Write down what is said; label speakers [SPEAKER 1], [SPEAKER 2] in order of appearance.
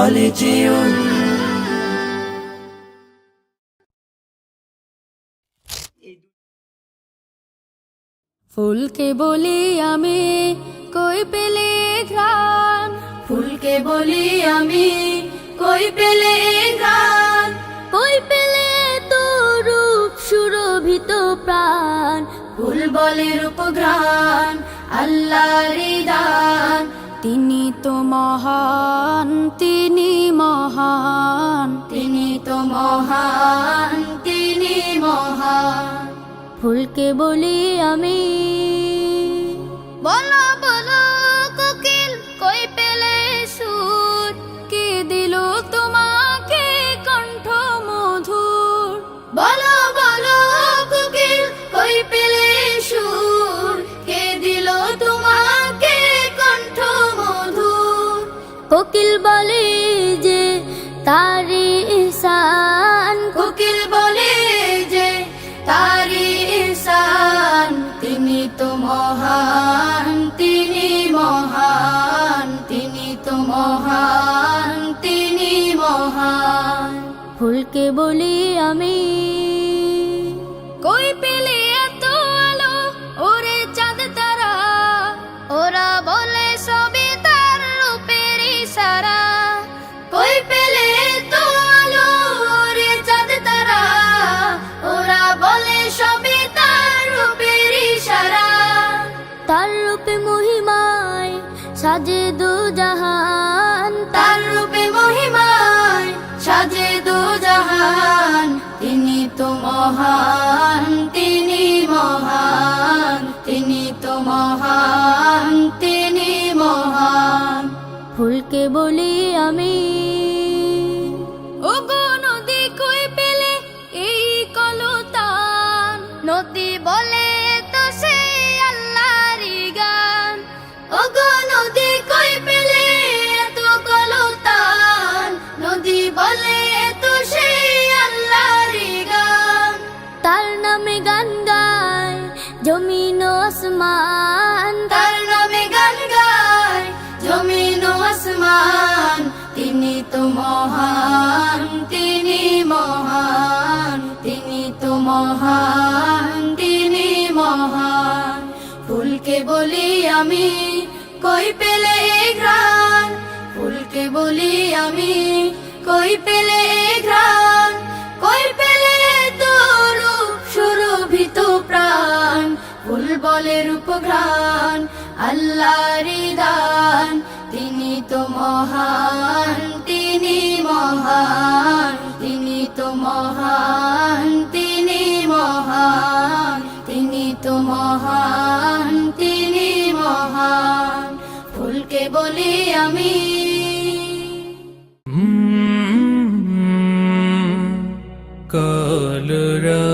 [SPEAKER 1] বলে যেও
[SPEAKER 2] ফুলকে বলি আমি কই পেলে ঘ্রাণ, ফুলকে বলি আমি কই পেলে ঘ্রাণ, কই পেলে তো রূপ সুরভিত প্রাণ। ফুল বলে রূপঘ্রাণ আল্লাহর দান, তিনি তো মহান, তিনি মহান, তিনি তো মহান, তিনি মহান। ফুলকে বলি আমি বলো বলো কোকিল কই পেলে সুর, কে দিল তোমাকে কণ্ঠ মধুর। বলো বলো কোকিল কই পেলে সুর, কে দিল তোমাকে কণ্ঠ মধুর। কোকিল বলে যে তারি ইহসান, কোকিল বলে যে তারি ইহসান, তিনি তো মহান, তিনি মহান, তিনি তো মহান, তিনি মহান। ফুলকে বলি আমি কই পেলে এত আলো ওরে চাঁদ তারা, ওরা বলে সবই তার রূপের ইশারা। কই পেলে এত আলো ওরে চাঁদ তারা, ওরা বলে সবই তার রূপের ইশারা। তার রূপে মহিমায় সাজে দু জাহান, তার রূপে মহিমায় সাজে দু জাহান। তিনি তো মহান, তিনি মহান, তিনি তো মহান, তিনি মহান। ফুলকে বলি আমি ওগো নদী কই পেলে এই কলতান, নদী বলে তো সে আল্লাহরই গান। ওগো নদী কই পেলে এত কলতান, নদী বলে তো সে আল্লাহরই গান। তার নামে গান গায় জমিন ও আসমান, তার নামে গান গায় জমিন ও আসমান। তিনি তো মহান, তিনি মহান, তিনি তো মহান, তিনি মহান। ফুলকে বলি আমি কই পেলে ঘ্রাণ, ফুলকে বলি আমি কই পেলে ঘ্রাণ, কই পেলে তো রূপ সুরভিত প্রাণ। ফুল বলে রূপঘ্রাণ আল্লাহর দান, তিনি তো মহান, তিনি মহান, তিনি তো মহান, তিনি মহান, তিনি তো মহান, তিনি মহান। ফুলকে বলি আমি
[SPEAKER 1] কলরা